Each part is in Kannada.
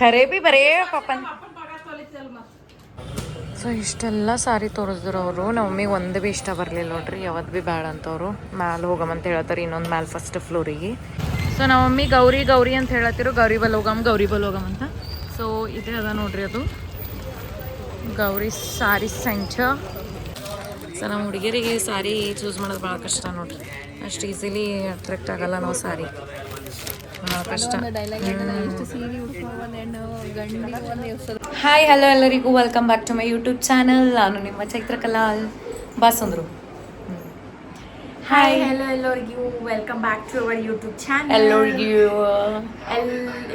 ಖರೆ ಬಿ ಬರೇ ಪಪ್ಪನ್. ಸೊ ಇಷ್ಟೆಲ್ಲ ಸಾರಿ ತೋರಿಸಿದ್ರು ಅವರು. ನಮ್ಮ ಮಮ್ಮಿಗೆ ಒಂದು ಭೀ ಇಷ್ಟ ಬರಲಿಲ್ಲ ನೋಡ್ರಿ, ಯಾವತ್ತು ಭೀ ಬೇಡ ಅಂತವ್ರು. ಮ್ಯಾಲೆ ಹೋಗಮಂತ ಹೇಳ್ತಾರೆ, ಇನ್ನೊಂದು ಮ್ಯಾಲೆ ಫಸ್ಟ್ ಫ್ಲೋರಿಗೆ. ಸೊ ನಮ್ಮ ಮಮ್ಮಿ ಗೌರಿ ಅಂತ ಹೇಳತ್ತಿರು, ಗೌರಿ ಬಲ್ ಹೋಗಮ್ ಅಂತ. ಸೊ ಇದೇ ಅದ ನೋಡ್ರಿ, ಅದು ಗೌರಿ ಸಾರಿ ಸೆಂಟರ್. ಸೊ ನಮ್ಮ ಹುಡುಗಿಯರಿಗೆ ಸಾರಿ ಚೂಸ್ ಮಾಡೋದು ಭಾಳ ಕಷ್ಟ ನೋಡ್ರಿ, ಅಷ್ಟು ಈಸಿಲಿ ಅಟ್ರಾಕ್ಟ್ ಆಗಲ್ಲ ನಾವು ಸಾರಿ, ಭಾಳ ಕಷ್ಟ. ಹಾಯ್ ಹಲೋ ಎಲ್ಲರಿಗೂ, welcome back to my YouTube channel. ನಾನು ನಿಮ್ಮ ಚೈತ್ರಕಲಾ ಬಾಸಂದ್ರು. ಹಾಯ್ ಹಲೋ ಎಲ್ಲರಿಗೂ, welcome back to our YouTube channel. ಎಲ್ಲರಿಗೂ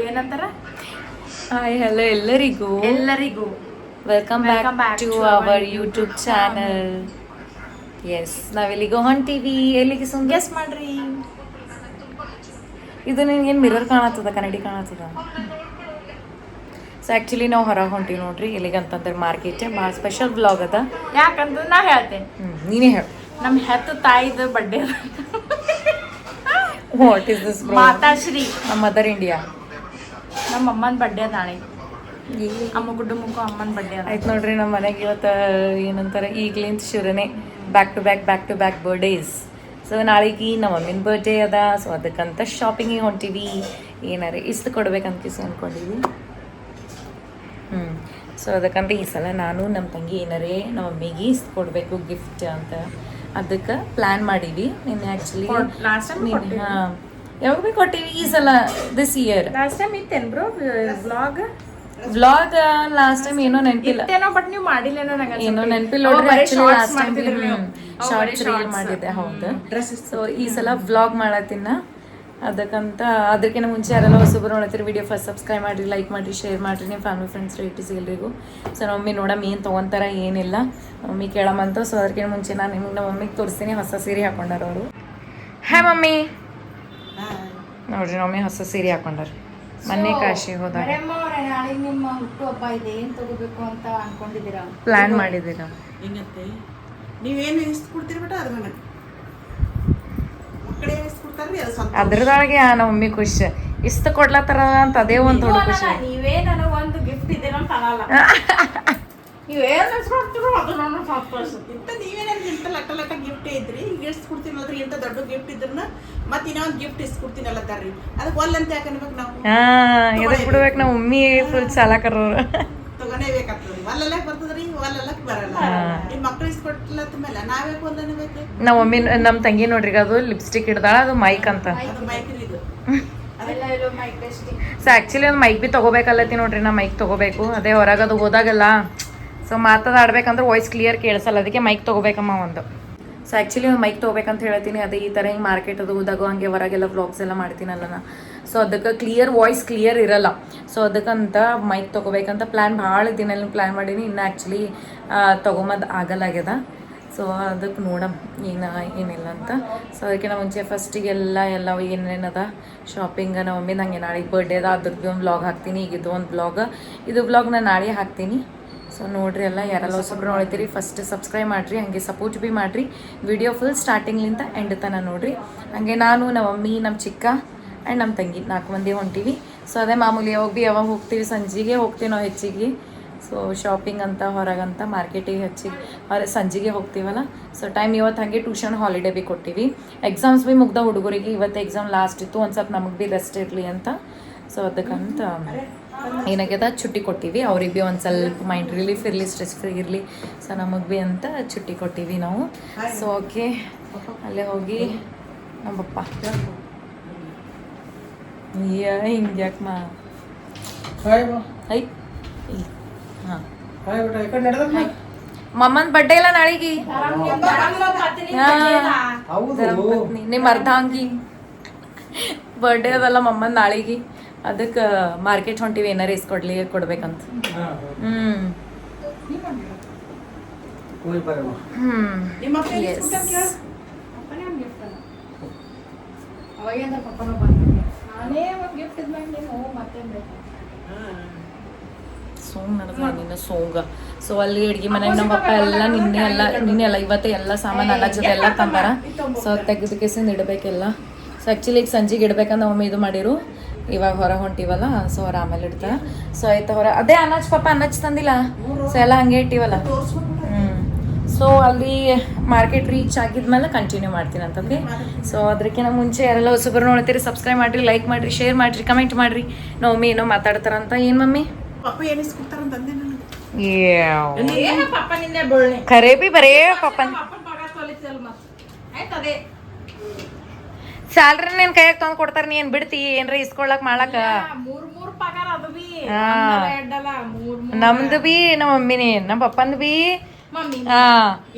ಏನಂತಾರ? ಹಾಯ್ ಹಲೋ ಎಲ್ಲರಿಗೂ welcome back to our YouTube channel. Yes, ನಾವೆಲ್ಲಿಗೋ ಹೊಂಟೀವಿ. ಎಲ್ಲಿಗೆ ಸುಮ್ ಗೆಸ್ ಮಾಡ್ರಿ. ಇದು ನಿನ್ಗೇನು ಮಿರರ್ ಕಾಣತ್ತದ, ಕನ್ನಡಿ ಕಾಣತ್ತದ? ಸೊ ಆ್ಯಕ್ಚುಲಿ ನಾವು ಹೊರಗೆ ಹೊಂಟೀವಿ ನೋಡ್ರಿ. ಎಲ್ಲಿಗಂತಂದ್ರೆ ಮಾರ್ಕೆಟ್, ಭಾಳ ಸ್ಪೆಷಲ್ ವ್ಲಾಗ್ ಅದ. ಯಾಕಂದ್ರೆ ನಾ ಹೇಳ್ತೇನೆ, ನೀನೇ ಹೇಳು. ನಮ್ಮ ಹೆತ್ತ ತಾಯಿದ ಬರ್ಡೇ. What is this? ಮಾತಾಶ್ರೀ, ನಮ್ಮ ಮದರ್ ಇಂಡಿಯಾ. ನಮ್ಮ ಅಮ್ಮನ ಬರ್ಡೇ ನಾಳೆ. ಅಮ್ಮ ಕುಟುಂಬಕ್ಕೂ ಅಮ್ಮನ ಬರ್ಡೇ ಆಯ್ತು ನೋಡ್ರಿ. ನಮ್ಮ ಮನೆಗೆ ಇವತ್ತು ಏನಂತಾರೆ, ಈಗ್ಲಿಂದ ಶುರುನೇ back to back birthdays. So ನಾಳೆಗೆ ನಮ್ಮ ಮಮ್ಮಿನ ಬರ್ಡೇ ಅದ. ಸೊ ಅದಕ್ಕಂತ ಶಾಪಿಂಗಿಗೆ ಹೊಂಟೀವಿ. ಏನಾರೆ ಇಷ್ಟು ಕೊಡ್ಬೇಕಂತ ಕಿಸಿ ಅಂದ್ಕೊಂಡಿವಿ. ಸೊ ಅದಕ್ಕಂತ ಈ ಸಲ ನಾನು ನಮ್ಮ ತಂಗಿ ಏನಾರೇ ನಮ್ಮ ಮಮ್ಮಿಗೆ ಇಷ್ಟು ಕೊಡಬೇಕು ಗಿಫ್ಟ್ ಅಂತ, ಅದಕ್ಕೆ ಪ್ಲ್ಯಾನ್ ಮಾಡೀವಿ. ನಿನ್ನೆ ಆ್ಯಕ್ಚುಲಿ ಹಾಂ ಯಾವಾಗ ಭೀ ಕೊಟ್ಟೀವಿ. ಈ ಸಲ ದಿಸ್ ಇಯರ್ ಲಾಸ್ಟ್ ಟೈಮ್ ಇತ್ತೇನು ಬ್ರೋ ವ್ಲಾಗ್? ಲಾಸ್ಟ್ ಟೈಮ್ ಏನೋ ನೆನಪಿಲ್ಲ, ಬಟ್ ನೀವು ಮಾಡಿಲ್ಲೇನೋ, ನಂಗೆ ಏನೋ ನೆನಪಿಲ್ಲ ನೋಡ್ರಿ. Actually last time shorts reel ಮಾಡಿದ್ದೆ, ಹೌದು. ಸೊ ಈ ಸಲ ವ್ಲಾಗ್ ಮಾಡತ್ತೀನ. ಅದಕ್ಕಂತ ಅದಕ್ಕಿಂತ ಮುಂಚೆ ಯಾರೆಲ್ಲ ಹೊಸಬ್ರು ನೋಡತ್ತೀರಿ, ವಿಡಿಯೋ ಫಸ್ಟ್ ಸಬ್ಸ್ಕ್ರೈಬ್ ಮಾಡಿರಿ, ಲೈಕ್ ಮಾಡಿರಿ, ಶೇರ್ ಮಾಡಿರಿ ನಿಮ್ಮ ಫ್ಯಾಮಿಲಿ ಫ್ರೆಂಡ್ಸ್ ರಿಲೇಟಿವ್ಸ್ ಎಲ್ರಿಗೂ. ಸೊ ನಮ್ಮ ಮಮ್ಮಿ ನೋಡಮ್ಮ ಏನು ತೊಗೊತಾರ ಏನಿಲ್ಲ, ಮಮ್ಮಿ ಕೇಳಮ್ಮಂತ. ಸೊ ಅದಕ್ಕಿಂತ ಮುಂಚೆ ನಾನು ನಿಮಗೆ ನಮ್ಮ ಮಮ್ಮಿಗೆ ತೋರಿಸ್ತೀನಿ. ಹೊಸ ಸೀರೆ ಹಾಕೊಂಡಾರ ಅವರು. ಹೇ ಮಮ್ಮಿ ನೋಡ್ರಿ, ಮಮ್ಮಿ ಹೊಸ ಸೀರೆ ಹಾಕೊಂಡಾರ. ಮೊನ್ನೆ ಕಾಶಿ ಹೋದಾಗ ನಿಮ್ಮ ಹುಟ್ಟುಹಬ್ಬ ಇದೆ, ಏನ್ ತಗೋಬೇಕು ಅಂತ ಅನ್ಕೊಂಡಿದ್ದೀರಾ? ಪ್ಲಾನ್ ಮಾಡಿದ್ದೀರಾ? ನೀವೇನು ಇಷ್ಟು ಕೊಡ್ತೀರಿ ಬೇಟ ಅದ್ರ ನನಗೆ ಮಕ್ಕಳೇ ಇಷ್ಟು ಕೊಡ್ತಾರ್ರಿ, ಅದು ಸ್ವಂತ ಅದ್ರದೊಳಗೆ ನಮ್ಮ ಮಮ್ಮಿ ಖುಷಿ. ಇಷ್ಟು ಕೊಡ್ಲತ್ತಾರ ಅಂತ ಅದೇ ಒಂದು ದೊಡ್ಡ ಖುಷಿ. ನೀವೇ ನನಗೆ ಒಂದು ಗಿಫ್ಟ್ ಇದೆ ಅಂತ ಅನ್ನಲ್ಲ. ನೀವೇನು ಇಸ್ಕೊಡ್ತೀರೋ ಅದು ನನ್ನ ಸಂತೋಷ. ಇಂಥ ನೀವೇ ನನಗೆ ಇಂಥ ಲಟ್ಟ ಗಿಫ್ಟ್ ಇದ್ರಿ, ಈಗ ಎಷ್ಟು ಕೊಡ್ತೀನಿ ಅದ್ರಿ, ಇಂಥ ದೊಡ್ಡ ಗಿಫ್ಟ್ ಇದ್ರನ್ನ ಮತ್ತೆ ಇನ್ನೊಂದು ಗಿಫ್ಟ್ ಇಷ್ಟು ಕೊಡ್ತೀನಿ ಅಲ್ಲತ್ತಾರ್ರಿ. ಅದಕ್ಕೆ ಒಲ್ಲಂತ ಯಾಕೆ ಅನ್ಬೇಕು ನಾವು? ಎದಕ್ಕೆ ಬಿಡ್ಬೇಕು? ನಮ್ಮ ಮಮ್ಮಿ ಫುಲ್ ಚಾಲಕರವ್ರು. ತಗೊನೇಬೇಕಾಗ್ತದ್ರಿ. ಒಲ್ಲಲ್ಲಕ್ಕೆ ಬರ್ತದ್ರಿ, ಒಲ್ಲಲ್ಲಕ್ಕೆ ಬರಲ್ಲ. ನಿಮ್ಮ ಮಕ್ಳು ಇಸ್ಕೊಟ್ಲತ್ತ ಮೇಲೆ ನಾವ್ಯಾಕೆ ಒಲ್ಲನೇಬೇಕು? ನಮ್ಮ ಮಮ್ಮಿ ನಮ್ಮ ತಂಗಿ ನೋಡ್ರಿ, ಅದು ಲಿಪ್ಸ್ಟಿಕ್ ಹಿಡ್ದಾಳ, ಅದು ಮೈಕ್ ಅಂತ. ಅದು ಮೈಕ್ರಿ ಇದು. ಸೊ ಆ್ಯಕ್ಚುಲಿ ಒಂದು ಮೈಕ್ ಭೀ ತೊಗೋಬೇಕಲ್ಲತ್ತಿ ನೋಡ್ರಿ. ನಾ ಮೈಕ್ ತೊಗೋಬೇಕು. ಅದೇ ಹೊರಗೆ ಅದು ಹೋದಾಗಲ್ಲ, ಸೊ ಮಾತಾಡ್ಬೇಕಂದ್ರೆ ವಾಯ್ಸ್ ಕ್ಲಿಯರ್ ಕೇಳಿಸಲ್ಲ, ಅದಕ್ಕೆ ಮೈಕ್ ತೊಗೋಬೇಕಮ್ಮ ಒಂದು. ಸೊ ಆ್ಯಕ್ಚುಲಿ ಒಂದು ಮೈಕ್ ತೊಗೋಬೇಕಂತ ಹೇಳ್ತೀನಿ. ಅದೇ ಈ ಥರ ಹಿಂಗೆ ಮಾರ್ಕೆಟ್ ಅದು ಹೋದಾಗ ಹಂಗೆ ಹೊರಗೆಲ್ಲ ವ್ಲಾಗ್ಸ್ ಎಲ್ಲ ಮಾಡ್ತೀನಲ್ಲ ನಾ. ಸೊ ಅದಕ್ಕೆ ವಾಯ್ಸ್ ಕ್ಲಿಯರ್ ಇರಲ್ಲ. ಸೊ ಅದಕ್ಕಂತ ಮೈಕ್ ತೊಗೋಬೇಕಂತ ಭಾಳ ದಿನಲ್ಲಿ ಪ್ಲ್ಯಾನ್ ಮಾಡೀನಿ. ಇನ್ನು ಆ್ಯಕ್ಚುಲಿ ತೊಗೊಂಬಂದು ಆಗಲ್ಲಾಗ್ಯದ. ಸೊ ಅದಕ್ಕೆ ಏನಿಲ್ಲ ಅಂತ. ಸೊ ಅದಕ್ಕಿಂತ ಮುಂಚೆ ಫಸ್ಟಿಗೆಲ್ಲ ಏನೇನದ ಶಾಪಿಂಗ್ ನಮ್ಮ ಮಮ್ಮಿ ನನಗೆ ನಾಳೆಗೆ ಬರ್ಡೇ ಅದ, ಅದ್ರದ್ದು ಭೀ ಒಂದು ವ್ಲಾಗ್ ಹಾಕ್ತೀನಿ. ಈಗ ಇದು ಒಂದು ಇದು ವ್ಲಾಗ್ ನಾನು ನಾಳೆ ಹಾಕ್ತೀನಿ. ಸೊ ನೋಡ್ರಿ, ಯಾರೆಲ್ಲ ಹೊಸಬ್ರು ನೋಡ್ತೀರಿ ಫಸ್ಟ್ ಸಬ್ಸ್ಕ್ರೈಬ್ ಮಾಡಿರಿ, ಹಾಗೆ ಸಪೋರ್ಟ್ ಭೀ ಮಾಡಿರಿ. ವಿಡಿಯೋ ಫುಲ್ ಸ್ಟಾರ್ಟಿಂಗ್ಲಿಂದ ಎಂಡ್ ತನಕ ನೋಡಿರಿ. ಹಾಗೆ ನಾನು, ನಮ್ಮ ಮಮ್ಮಿ, ನಮ್ಮ ಚಿಕ್ಕ ಆ್ಯಂಡ್ ನಮ್ಮ ತಂಗಿ 4 ಮಂದಿ ಹೊಂಟೀವಿ. ಸೊ ಅದೇ ಮಾಮೂಲಿ ಯಾವಾಗ ಹೋಗ್ತೀವಿ, ಸಂಜೆಗೆ ಹೋಗ್ತೀವಿ ನಾವು ಹೆಚ್ಚಿಗೆ. ಸೊ ಶಾಪಿಂಗ್ ಅಂತ ಹೊರಗಂತ ಮಾರ್ಕೆಟಿಗೆ ಹೆಚ್ಚಿಗೆ ಸಂಜೆಗೆ ಹೋಗ್ತೀವಲ್ಲ. ಸೊ ಟೈಮ್ ಇವತ್ತು ಹಾಗೆ ಟ್ಯೂಷನ್ ಹಾಲಿಡೇ ಭೀ ಕೊಟ್ಟಿವಿ. ಎಕ್ಸಾಮ್ಸ್ ಭೀ ಮುಗ್ದ ಹುಡುಗರಿಗೆ. ಇವತ್ತು ಎಕ್ಸಾಮ್ ಲಾಸ್ಟ್ ಇತ್ತು, ಒಂದು ಸ್ವಲ್ಪ ನಮಗೆ ಭೀ ರೆಸ್ಟ್ ಇರಲಿ ಅಂತ. ಸೊ ಅದಕ್ಕಂತ ಏನಾಗ್ಯದ ಚುಟ್ಟಿ ಕೊಟ್ಟಿವಿ. ಅವ್ರಿಗೆ ಭೀ ಒಂದು ಸ್ವಲ್ಪ ಮೈಂಡ್ ರಿಲೀಫ್ ಇರಲಿ, ಸ್ಟ್ರೆಸ್ ಫ್ರೀ ಇರಲಿ. ಸೊ ನಮಗೆ ಭೀ ಅಂತ ಚುಟ್ಟಿ ಕೊಟ್ಟಿವಿ ನಾವು. ಸೊ ಓಕೆ, ಅಲ್ಲೇ ಹೋಗಿ ನಮ್ಮಪ್ಪ ಹಿಂಗ್ಯಾಕೆ ಐ ಹಾಂ ಮಮ್ಮನ ಬರ್ಡೇ ಇಲ್ಲ ನಾಳೆಗೆ. ನಿಮ್ಮ ಅರ್ಧಾಂಗಿ ಬರ್ಡೇ ಅದಲ್ಲ ಮಮ್ಮನ ನಾಳೆಗೆ. ಅದಕ್ಕೆ ಮಾರ್ಕೆಟ್ ಹೊಂಟಿವಿ, ಏನಾರು ಕೊಡ್ಬೇಕಂತ. ಸೋಂಗ್ ನಡೆದ ಸೋಂಗ. ಸೊ ಅಲ್ಲಿ ಅಡುಗೆ ಮನೆಗೆ ನಮ್ಮಪ್ಪ ಎಲ್ಲ ನಿನ್ನೆ ಎಲ್ಲ ಇವತ್ತೇ ಎಲ್ಲ ಸಾಮಾನು ಅಲ್ಲ ಜೊತೆ ಎಲ್ಲ ತಂದಾರ. ಸೊ ತೆಗೆದು ಕೇಸಿಂದ ಇಡಬೇಕೆಲ್ಲ. ಸೊ ಸೊ ಆ್ಯಕ್ಚುಲಿ ಈಗ ಸಂಜೆಗೆ ಇಡ್ಬೇಕಂದ್ರೆ ಒಮ್ಮೆ ಇದು ಮಾಡಿರು, ಇವಾಗ ಹೊರ ಹೊಂಟಿವಲ್ಲ ಸೊ ಅವ್ರು ಆಮೇಲೆ ಇಡ್ತಾರ. ಸೊ ಆಯ್ತು ಹೊರ ಅದೇ ಅನಾಜ್ ಪಾಪ ಅನಾಜ್ ತಂದಿಲ್ಲ, ಸೊ ಎಲ್ಲ ಹಂಗೆ ಇಟ್ಟಿವಲ್ಲ. ಸೊ ಅಲ್ಲಿ ಮಾರ್ಕೆಟ್ ರೀಚ್ ಆಗಿದ್ಮೇಲೆ ಕಂಟಿನ್ಯೂ ಮಾಡ್ತೀನಿ ಅಂತಂದು. ಸೊ ಅದಕ್ಕಿಂತ ಮುಂಚೆ ಯಾರೆಲ್ಲ ಹೊಸಬರು ನೋಡ್ತೀರಿ ಸಬ್ಸ್ಕ್ರೈಬ್ ಮಾಡಿರಿ, ಲೈಕ್ ಮಾಡಿರಿ, ಶೇರ್ ಮಾಡಿರಿ, ಕಮೆಂಟ್ ಮಾಡಿರಿ. ಮಮ್ಮಿ ಏನೋ ಮಾತಾಡ್ತಾರಂತ. ಏನು ಮಮ್ಮಿ? ಪಪ್ಪ ಏನಿಸ್ಕೊಡ್ತಾರಂತಂದೆ ನನಗೆ. ಪಾಪ ನಿನ್ನೆ ಬಳ್ಳಿ ಖರೆ ಬಿ ಬರೇ ಪಪ್ಪನ್ ಪಾಪನ್ ಪಗಾರ ತೊಲಿತಲ್ ಮತ್ತೆ ಆಯ್ತು ಅದೇ ಸ್ಯಾಲ್ರಿ ನಿನ್ ಕೈಯಾಗ ತಂದು ಕೊಡ್ತಾರ, ನೀ ಏನ್ ಬಿಡ್ತಿ ಏನ್ರ ಇಸ್ಕೊಳಕ್ ಮಾಡಾಕ? ಮೂರ್ ಪಗಾರ ಅದು ಬಿ ಹಾ. ಎಡ್ಡಲ್ಲ ಮೂರ್ ನಮ್ದು ಬಿ ನಮ್ಮ ಮಮ್ಮಿನಿ ನಮ್ಮ ಪಪ್ಪಂದು ಬಿ. ಮಮ್ಮಿ ಹಾ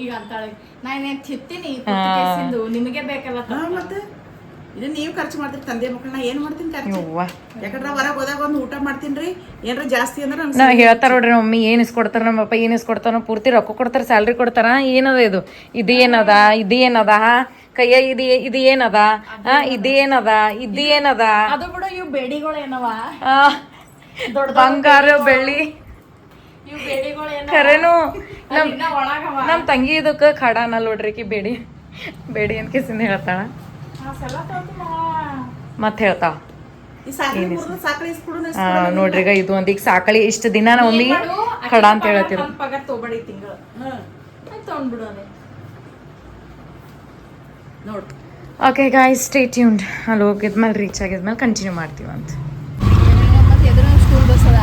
ಈಗ ಅಂತಾಳೆ ನಾನೇನ್ ತಿತ್ತೀನಿ ಕುತ್ತಿಗೆಸಿಂದು ನಿಮಗೆ ಬೇಕಲ್ಲ ಮತ್ತೆ ಇದನ್ನ ನೀವು ಖರ್ಚು ಮಾಡ್ತೀರಿ ತಂದೆ ಮಕ್ಕಳನ್ನ ಏನ್ ಮಾಡ್ತೀನಿ ಖರ್ಚು? ಯವ್ವ ಯಾಕಂದ್ರೆ ಹೊರಗೆ ಹೋದಾಗ ಒಂದು ಊಟ ಮಾಡ್ತೀನಿ ಏನ್ರ ಜಾಸ್ತಿ ಅಂದ್ರೆ ನಾ ಹೇಳ್ತಾರ ನೋಡ್ರಿ ನಮ್ಮ ಮಮ್ಮಿ ಏನ್ ಇಸ್ಕೊಡ್ತಾರ, ನಮ್ಮ ಪಪ್ಪ ಏನ್ ಇಸ್ಕೊಡ್ತಾರ, ಪೂರ್ತಿ ರೊಕ್ಕ ಕೊಡ್ತಾರ, ಸ್ಯಾಲ್ರಿ ಕೊಡ್ತಾರ. ಏನದ ಇದು ಇದು ಏನದ ಇದು ಏನದ ಕೈಯ ಇದು ಏನದ ಇದು ಏನದ ಇದು ಏನದ? ಅದು ಬಿಡು ಇವ್ ಬೇಡಿಗಳು ಏನವ ದೊಡ್ಡ ಬಂಗಾರ ಬೆಳ್ಳಿ ಇವ್ ಬೇಡಿಗಳು ಏನವ ಖರೇನು. ಇನ್ನ ಒಳಗವ ನಮ್ ತಂಗಿ ಇದಕ್ಕ ಖಡಾನ ನೋಡ್ರಿ ಕಿ ಬೇಡಿ ಬೇಡಿ ಅಂತ ಕಿಸಿಂದ ಹೇಳ್ತಾಳ, ಮತ್ ಹೇಳ್ತಾಳ ಈ ಸಾಕಳಿ ಮುರ್ದು ಸಾಕಳಿ ಇಸ್ಕೊಡು ನೋಡ್ರಿ ಈಗ ಇದು ಒಂದ್ ಈಗ ಸಾಕಳಿ ಇಷ್ಟ ದಿನ ನಮ್ಮ ಮಮ್ಮಿ ಖಡ ಅಂತ ಹೇಳ್ತೀರ. ಪಗಾರ ತಗೋಬೇಡಿ ತಿಂಗಳು ತಗೊಂಡ್ಬಿಡು ಅದೇ ನೋಡು. Okay guys stay tuned. ಅಲ್ಲಿ ಹೋಗಿದ್ಮೇಲೆ ರೀಚ್ ಆಗಿದ್ಮೇಲೆ ಕಂಟಿನ್ಯೂ ಮಾಡ್ತೀವಿ ಅಂತ. ಮತ್ತೆ ಎದುರು ಸ್ಕೂಲ್ ಬಸ್ ಅದ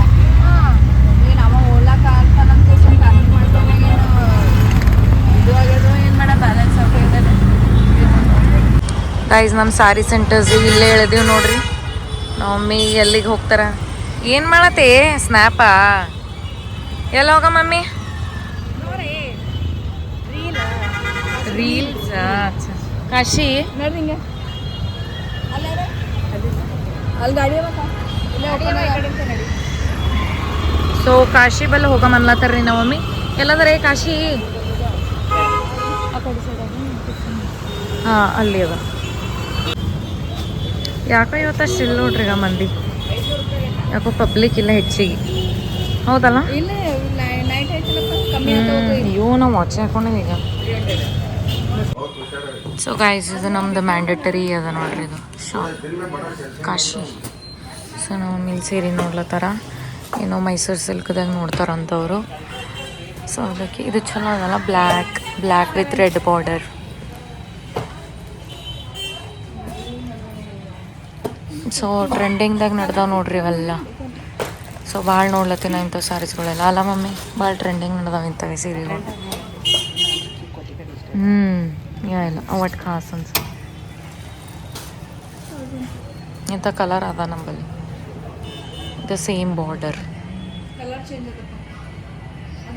ನಮ್ಮ ಓಡ್ಲಾಕ ಆಗ್ತಾನಂತ ಗಾಡಿ ಮಾಡ್ತಾನೆ ಇದು ಆಗ್ಯದ ಏನು ಮಾಡ ಬ್ಯಾಲೆನ್ಸ್ ಆಗ್ತದೆ. ಗೈಸ್ ನಮ್ಮ ಸಾರಿ ಸೆಂಟರ್ಸ್ ಇಲ್ಲೇ ಹೇಳಿದೀವಿ ನೋಡ್ರಿ. ನಮ್ಮ ಮಮ್ಮಿ ಎಲ್ಲಿಗೆ ಹೋಗ್ತಾರ? ಏನು ಮಾಡತ್ತೆ ಸ್ನ್ಯಾಪಾ? ಎಲ್ಲ ಹೋಗ ಮಮ್ಮಿ? ರೀಲ್ಸ್ ಕಾಶಿ ನೋಡ್ರಿ ಹಿಂಗೆ ಅಲ್ಲಿ ಗಾಡಿ ಸೊ ಕಾಶಿ ಬಲ್ಲ ಹೋಗ ಮನ್ಲತ್ತಾರ್ರಿ ನಮ್ಮ ಮಮ್ಮಿ. ಎಲ್ಲದರೇ ಕಾಶಿ? ಹಾಂ ಅಲ್ಲಿ ಅದ. ಯಾಕೋ ಇವತ್ತಷ್ಟು ಇಲ್ಲ ನೋಡ್ರಿ ಈಗ ಮಂದಿ, ಯಾಕೋ ಪಬ್ಲಿಕ್ ಇಲ್ಲ ಹೆಚ್ಚಿಗೆ, ಹೌದಲ್ಲ? ಇಲ್ಲ ನೈಟ್ ಆಯ್ತಲ್ಲಪ್ಪ ಕಮ್ಮಿ ಅಯ್ಯೋ ನಾವು ವಾಚ್ ಹಾಕೊಂಡೇವಿ ಈಗ. ಸೊ ಗೈಸ್ ಇದು ನಮ್ದು ಮ್ಯಾಂಡೇಟರಿ ಅದ ನೋಡ್ರಿ, ಇದು ಶಾಪ್ ಕಾಶಿ. ಸೊ ನಾವು ಮಿಲ್ ಸೀರೆ ನೋಡ್ಲತ್ತಾರ, ಏನೋ ಮೈಸೂರು ಸಿಲ್ಕ್ದಾಗ ನೋಡ್ತಾರಂತವರು. ಸೊ ಅದಕ್ಕೆ ಇದು ಚಲೋ ಅದಲ್ಲ, black with red border. So ಟ್ರೆಂಡಿಂಗ್ದಾಗ ನಡೆದಾವ ನೋಡ್ರಿ ಇವೆಲ್ಲ. ಸೊ ಭಾಳ ನೋಡ್ಲತ್ತೀನಿ ಇಂಥ ಸ್ಯಾರೀಸ್ಗಳೆಲ್ಲ, ಅಲ್ಲ ಮಮ್ಮಿ? ಭಾಳ ಟ್ರೆಂಡಿಂಗ್ ನಡೆದಾವ ಇಂಥವೇ ಸೀರೆಗಳು. ಇಲ್ಲ ಒಟ್ಟು ಖಾಸ್ ಅನ್ಸ ಇಂಥ ಕಲರ್ ಅದ ನಮ್ಮಲ್ಲಿ. ದ ಸೇಮ್ ಬಾರ್ಡರ್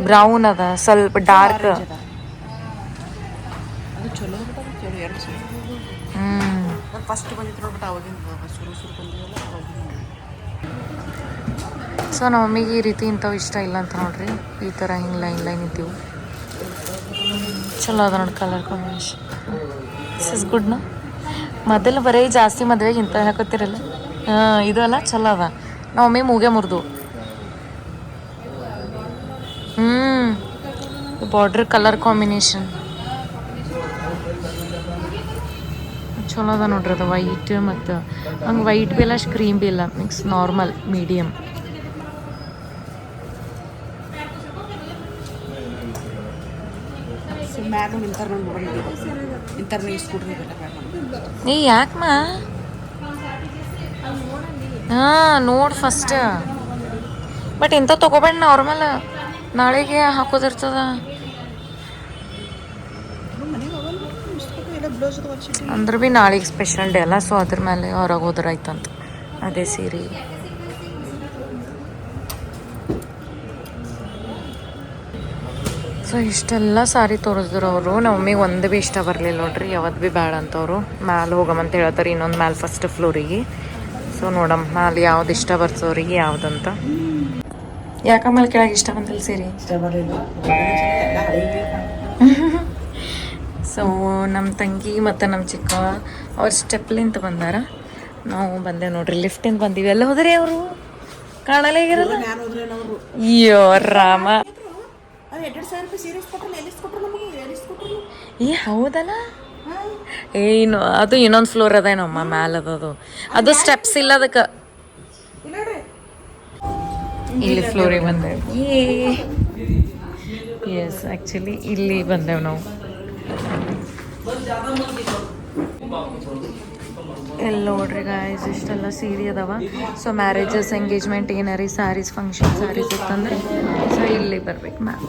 ಬ್ರೌನ್ ಅದ, ಸ್ವಲ್ಪ ಡಾರ್ಕ್. ಫಸ್ಟ್ ಬಂದಿತ್ತು ನೋಡ್ಬಿಟ್ಟು ಅವಾಗಿನ ಶುರು ಬಂದಿವಲ್ಲ. ಸೊ ನಮ್ಮ ಮಮ್ಮಿಗೆ ಈ ರೀತಿ ಇಂಥವು ಇಷ್ಟ ಇಲ್ಲ ಅಂತ ನೋಡ್ರಿ, ಈ ಥರ ಹಿಂಗೆ ಲೈನ್ ಇದ್ದೀವಿ. ಚಲೋ ಅದ ನೋಡಿ colour combination. This is good ನಾ. ಮೊದಲು ಬರೀ ಜಾಸ್ತಿ ಮದುವೆಗೆ ಇಂಥ ಹಾಕೋತಿರಲ್ಲ. ಇದು ಅಲ್ಲ ಚಲೋ ಅದ. ನಮ್ಮ ಮಮ್ಮಿ ಮೂಗೆ ಮುರಿದು ಬಾರ್ಡ್ರ್ ಕಲರ್ ಕಾಂಬಿನೇಷನ್ ಚಲೋ ಅದ ನೋಡ್ರಿ. ಅದು ವೈಟ್ ಮತ್ತು ಹಂಗೆ ವೈಟ್ ಬಿ ಇಲ್ಲ, ಕ್ರೀಮ್ ಬಿ ಇಲ್ಲ, ಮಿಕ್ಸ್ ನಾರ್ಮಲ್ ಮೀಡಿಯಮ್. ಮ್ಯಾಗ ನಿಂತಾರ ಇಂಥರ್ನ ಇಸ್ಕೊಡ್ರಿ. ಏ ಯಾಕಮ್ಮ? ಹಾಂ ನೋಡಿ ಫಸ್ಟ್, ಬಟ್ ಇಂಥ ತೊಗೋಬೇಡ, ನಾರ್ಮಲ್ ನಾಳೆಗೆ ಹಾಕೋದಿರ್ತದ. ಅಂದ್ರೆ ಭೀ ನಾಳೆಗೆ ಸ್ಪೆಷಲ್ ಡೇ ಅಲ್ಲ, ಸೊ ಅದ್ರ ಮೇಲೆ ಹೊರಗೆ ಹೋದ್ರೆ ಆಯ್ತಂತ ಅದೇ ಸೀರೆ. ಸೊ ಇಷ್ಟೆಲ್ಲ ಸಾರಿ ತೋರಿಸಿದ್ರು ಅವರು. ನಮ್ಮ ಮಮ್ಮಿಗೆ ಒಂದು ಭೀ ಇಷ್ಟ ಬರಲಿಲ್ಲ ನೋಡ್ರಿ, ಯಾವತ್ತು ಭೀ ಬೇಡ ಅಂತವ್ರು. ಮ್ಯಾಲೆ ಹೋಗಮಂತ ಹೇಳ್ತಾರೆ, ಇನ್ನೊಂದು ಮ್ಯಾಲೆ ಫಸ್ಟ್ ಫ್ಲೋರಿಗೆ. ಸೊ ನೋಡಮ್ಮ ಮ್ಯಾಲೆ ಯಾವ್ದು ಇಷ್ಟ ಬರ್ತವ್ರಿಗೆ ಯಾವುದಂತ. ಯಾಕಮ್ಮಲ್ಲಿ ಕೆಳಗೆ ಇಷ್ಟ ಬಂದಿಲ್ಲ ಸೀರೆ? ಇಷ್ಟ ಬರಲಿಲ್ಲ. ಸೊ ನಮ್ಮ ತಂಗಿ ಮತ್ತು ನಮ್ಮ ಚಿಕ್ಕ ಅವ್ರು ಸ್ಟೆಪ್ಲಿಂತ ಬಂದಾರ, ನಾವು ಬಂದೆ ನೋಡ್ರಿ ಲಿಫ್ಟಿಂದ ಬಂದೀವಿ. ಎಲ್ಲ ಹೋದ್ರಿ ಅವರು? ಕಾಣಲೇ ಆಗಿರಲ್ಲ. ಅಯ್ಯೋ ರಾಮ, 2,000 ರೂಪಾಯಿ ಸೀರೆ ಕೊಟ್ಟರು, ಎಲ್ಲಿ ಕೊಟ್ಟರು ನಮಗೆ? ಎಲ್ಲಿ ಕೊಟ್ಟರು? ಏ ಹೌದಲ್ಲ, ಏನು ಅದು ಇನ್ನೊಂದು ಫ್ಲೋರ್ ಅದೇನಮ್ಮ ಮ್ಯಾಲ ಅದು ಸ್ಟೆಪ್ಸ್ ಇಲ್ಲ ಅದಕ್ಕೆ ಇಲ್ಲಿ ಫ್ಲೋರಿಗೆ ಬಂದೇವೆ ಎಸ್ ಆ್ಯಕ್ಚುಲಿ ಇಲ್ಲಿ ಬಂದೇವೆ ನಾವು ಎಲ್ಲ ನೋಡ್ರಿ ಗಾಯ್ಸ್ ಇಷ್ಟೆಲ್ಲ ಸೀರೆ ಅದಾವ ಸೊ ಮ್ಯಾರೇಜಸ್ ಎಂಗೇಜ್ಮೆಂಟ್ ಏನಾರಿ ಸ್ಯಾರೀಸ್ ಫಂಕ್ಷನ್ ಸ್ಯಾರೀಸ್ ಇತ್ತಂದ್ರೆ ಸೊ ಇಲ್ಲಿ ಬರ್ಬೇಕು ಮ್ಯಾಮ್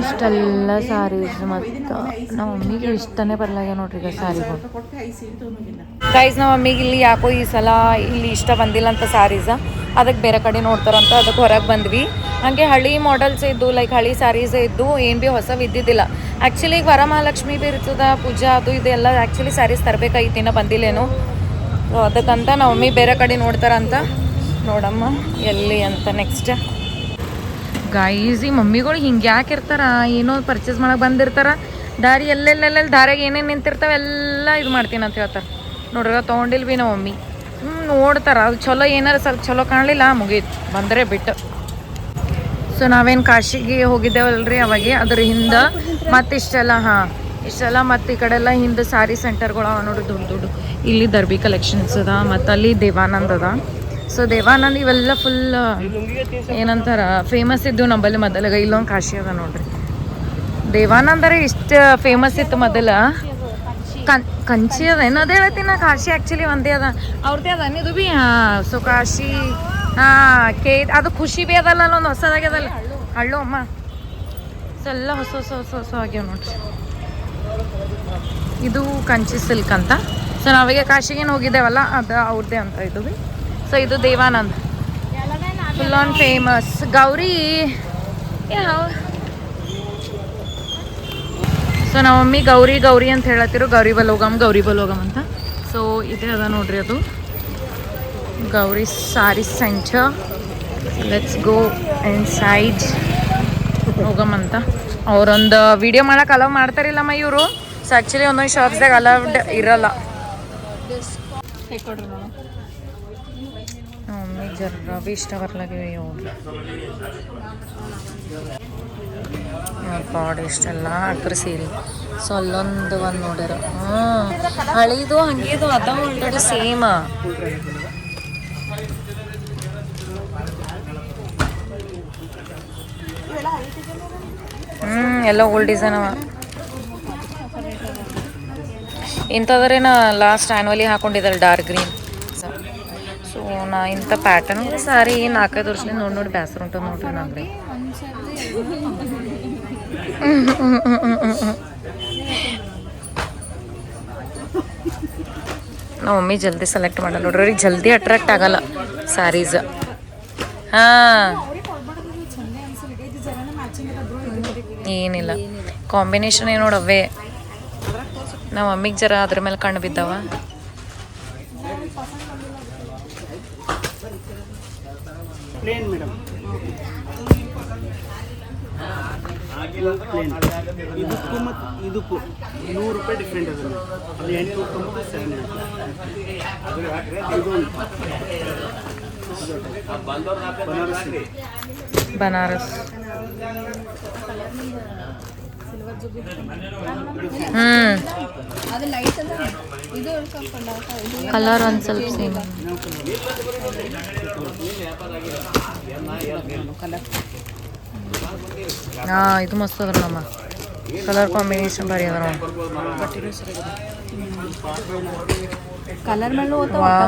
ಇಷ್ಟೆಲ್ಲ ಸ್ಯಾರೀಸ್ ಮತ್ತು ನಮ್ಮ ಮಮ್ಮಿಗೆ ಇಷ್ಟನೇ ಬರ್ಲಾಗ್ಯ ನೋಡ್ರಿ ಈಗ ಸ್ಯಾರಿಗಳು ಗೈಸ್ ನಮ್ಮ ಮಮ್ಮಿಗೆ ಇಲ್ಲಿ ಯಾಕೋ ಈ ಸಲ ಇಲ್ಲಿ ಇಷ್ಟ ಬಂದಿಲ್ಲ ಅಂತ ಸ್ಯಾರೀಸ ಅದಕ್ಕೆ ಬೇರೆ ಕಡೆ ನೋಡ್ತಾರಂತ ಅದಕ್ಕೆ ಹೊರಗೆ ಬಂದ್ವಿ ಹಾಗೆ ಹಳಿ ಮಾಡೆಲ್ಸ್ ಇದ್ದು ಲೈಕ್ ಹಳಿ ಸ್ಯಾರೀಸೇ ಇದ್ದು ಏನು ಭೀ ಹೊಸವು ಇದ್ದಿದ್ದಿಲ್ಲ ಆ್ಯಕ್ಚುಲಿ ಈಗ ವರಮಹಾಲಕ್ಷ್ಮಿ ಭೀ ಇರ್ತದ ಪೂಜಾ ಅದು ಇದೆಲ್ಲ ಆ್ಯಕ್ಚುಲಿ ಸ್ಯಾರೀಸ್ ತರಬೇಕಾಗಿತ್ತು ಇನ್ನೂ ಬಂದಿಲ್ಲೇನು ಸೊ ಅದಕ್ಕಂತ ನಮ್ಮ ಮಮ್ಮಿ ಬೇರೆ ಕಡೆ ನೋಡ್ತಾರಂತ ನೋಡಮ್ಮ ಎಲ್ಲಿ ಅಂತ ನೆಕ್ಸ್ಟ್ ಗಾಯ್ಸ್ ಈ ಮಮ್ಮಿಗಳು ಹಿಂಗೆ ಯಾಕೆ ಇರ್ತಾರ ಏನೋ ಪರ್ಚೇಸ್ ಮಾಡಕ್ಕೆ ಬಂದಿರ್ತಾರ ದಾರಿ ಎಲ್ಲೆಲ್ಲೆಲ್ಲ ದಾರಿಗೆ ಏನೇನು ನಿಂತಿರ್ತಾವೆ ಎಲ್ಲ ಇದು ಮಾಡ್ತೀನಿ ಅಂತ ಹೇಳ್ತಾರೆ ನೋಡ್ರಿ ತೊಗೊಂಡಿಲ್ಲ ಭೀ ನಮ್ಮ ಮಮ್ಮಿ ನೋಡ್ತಾರ ಅದು ಚಲೋ ಏನಾರು ಸ್ವಲ್ಪ ಚಲೋ ಕಾಣಲಿಲ್ಲ ಮುಗೀತು ಬಂದರೆ ಬಿಟ್ಟು ಸೊ ನಾವೇನು ಕಾಶಿಗೆ ಹೋಗಿದ್ದೇವಲ್ರಿ ಅವಾಗೆ ಅದ್ರ ಹಿಂದೆ ಮತ್ತು ಇಷ್ಟೆಲ್ಲ ಇಷ್ಟೆಲ್ಲ ಮತ್ತು ಈ ಕಡೆ ಎಲ್ಲ ಹಿಂದೆ ಸ್ಯಾರಿ ಸೆಂಟರ್ಗಳು ಅವ ನೋಡಿ ದೊಡ್ಡ ಇಲ್ಲಿ ದರ್ಬಿ ಕಲೆಕ್ಷನ್ಸ್ ಅದ ಮತ್ತು ಅಲ್ಲಿ ದೇವಾನಂದ್ ಅದ ಸೊ ದೇವಾನಂದ್ ಇವೆಲ್ಲ ಫುಲ್ ಏನಂತಾರ ಫೇಮಸ್ ಇದ್ದು ನಂಬಲ್ಲಿ ಮೊದಲಾಗ ಇಲ್ಲೊಂದು ಕಾಶಿ ಅದ ನೋಡ್ರಿ ದೇವಾನಂದರೆ ಇಷ್ಟು ಫೇಮಸ್ ಇತ್ತು ಮೊದಲ ಕಂಚಿ ಅದ ಏನದು ಹೇಳ್ತೀನಿ ನಾ ಕಾಶಿ ಆ್ಯಕ್ಚುಲಿ ಒಂದೇ ಅದ ಅವ್ರದ್ದೇ ಅದ ಇದು ಭೀ ಸೊ ಕಾಶಿ ಅದು ಖುಷಿ ಭೀ ಅದಲ್ಲ ಒಂದು ಹೊಸದಾಗ್ಯದಲ್ಲ ಹಳ್ಳು ಅಮ್ಮ ಸೊ ಎಲ್ಲ ಹೊಸ ಆಗ್ಯಾವ ನೋಡ್ರಿ ಇದು ಕಂಚಿ ಸಿಲ್ಕ್ ಅಂತ ಸೊ ನಾವೀಗ ಕಾಶಿಗೇನು ಹೋಗಿದ್ದೇವಲ್ಲ ಅದು ಅವ್ರದ್ದೇ ಅಂತ ಇದು ಭೀ ಸೊ ಇದು Devanand full on famous Gauri ಯಾವ ಸೊ ನಮ್ಮ ಮಮ್ಮಿ ಗೌರಿ ಅಂತ ಹೇಳತ್ತಿರು ಗೌರಿ ಬಲೋಗಮ್ ಅಂತ ಸೊ ಇದೇ ಅದ ನೋಡ್ರಿ ಅದು ಗೌರಿ ಸಾರಿ ಸೆಂಟರ್ ಲೆಟ್ಸ್ ಗೋ ಇನ್ಸೈಡ್ ಹೋಗಮ್ ಅಂತ ಅವರೊಂದು ವಿಡಿಯೋ ಮಾಡಕ್ಕೆ ಅಲೌ ಮಾಡ್ತಾರಿಲ್ಲಮ್ಮ ಇವರು ಸೊ ಆ್ಯಕ್ಚುಲಿ ಒಂದೊಂದು ಶಾಪ್ಸ್ದಾಗ ಅಲೌಡ್ ಇರಲ್ಲ ಮಮ್ಮಿ ಜರ ಭೀ ಇಷ್ಟ ಬರ್ಲಾಗಿವೆ ಇವು ಗಾಡ್ ಇಷ್ಟೆಲ್ಲ ಹಾಕ್ರಿ ಸೀರೆ ಸೊ ಅಲ್ಲೊಂದು ನೋಡ್ಯಾರ ಹಳಿದು ಹಂಗಿದು ಅದ ಆಲ್ರೆಡಿ ಸೇಮ್ ಎಲ್ಲ ಓಲ್ಡ್ ಡಿಸೈನ್ ಅವ ಇಂಥದ್ರೆ ನಾ ಲಾಸ್ಟ್ ಆ್ಯನ್ವಲಿ ಹಾಕೊಂಡಿದ್ದಲ್ಲ ಡಾರ್ಕ್ ಗ್ರೀನ್ ಸೊ ನಾ ಇಂಥ ಪ್ಯಾಟರ್ನ್ ಸಾರಿ 4-5 ವರ್ಷದಿಂದ ನೋಡಿ ಬೇಸರ ಉಂಟು ನೋಡ್ರಿ ನಂಗೆ ನಮ್ಮ ಮಮ್ಮಿ ಜಲ್ದಿ ಸೆಲೆಕ್ಟ್ ಮಾಡಲ್ಲ ನೋಡ್ರಿ ಅವ್ರಿಗೆ ಜಲ್ದಿ ಅಟ್ರಾಕ್ಟ್ ಆಗಲ್ಲ ಸ್ಯಾರೀಸ್ ಏನಿಲ್ಲ ಕಾಂಬಿನೇಷನ್ ಏನು ನೋಡವೇ ನಮ್ಮ ಮಮ್ಮಿಗೆ ಜರ ಅದ್ರ ಮೇಲೆ ಕಣ್ಣು ಬಿದ್ದಾವ ಪ್ಲೇನ್ ಮೇಡಮ್ ಪ್ಲೇನ್ ಇದಕ್ಕೂ ಮತ್ತು ಇದಕ್ಕೂ 100 ರೂಪಾಯಿ ಡಿಫ್ರೆಂಟ್ ಅದ ಅದು 897 ಬನಾರಸ್ ಕಲರ್ ಒಂದು ಸ್ವಲ್ಪ ಸೇಮ್ ಇದು ಮಸ್ತ್ ಅದ್ರ ನಮ್ಮ ಕಲರ್ ಕಾಂಬಿನೇಷನ್ ಭಾರಿ ಅದ ಕಲರ್ ಮೇಲೆ